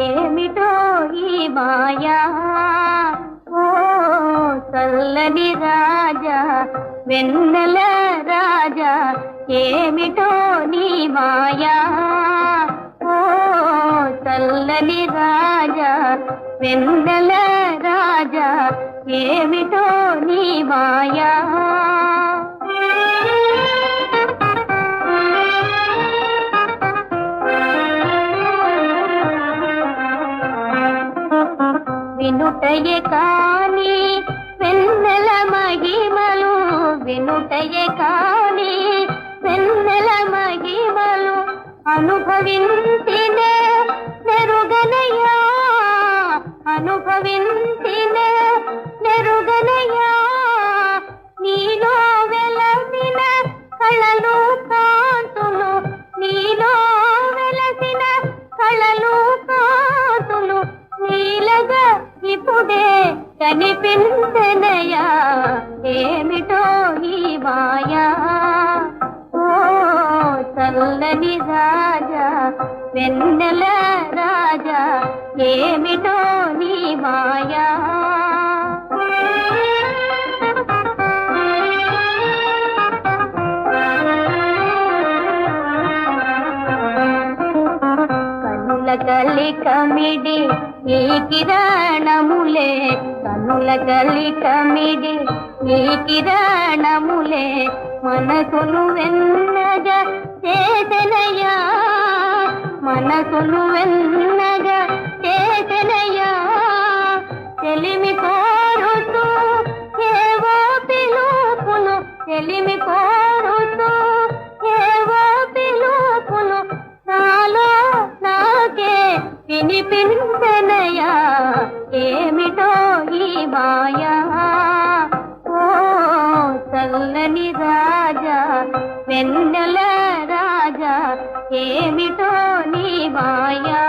ఏమిటో ఈ మాయా ఓ చల్లని రాజా వెన్నెల రాజా ఏమిటో నీ మాయా ఓ చల్లని రాజా వెన్నెల రాజా ఏమిటో నీ మాయా వినుటయే కాని వెన్నెల మహిమలు వినుటయే కాని వెన్నెల మహిమలు అనుభవించినే నెరుగనయ్యా అనుభవించినే నెరుగనయ్యా నీలో వెలసిన కళలు కాంతులు నీలో వెలసిన కళలు కాంతులు నీలగా ఇప్పుడే కనిపించనయా ఏమిటో ఈ మాయా ఓ చల్లని రాజా వెన్నెల రాజా ఏమిటో నీ మాయా కనుల కలికమిడి ఈ కిరణములే కనుల కలికమిడి ఈ కిరణములే మనసును వెన్నగా చేసెనయ్యా మనసును వెన్నగా చేసెనయ్యా చెలిమి కోరుతూ ఏవో పిలుపులు చెలిమి కోరుతూ ఏవో పిలుపులు నాలో నాకే వినిపించనయా ఏమిటో ఈ మాయా ఓ చల్లని రాజా వెన్నెల రాజా ఏమిటో నీ మాయా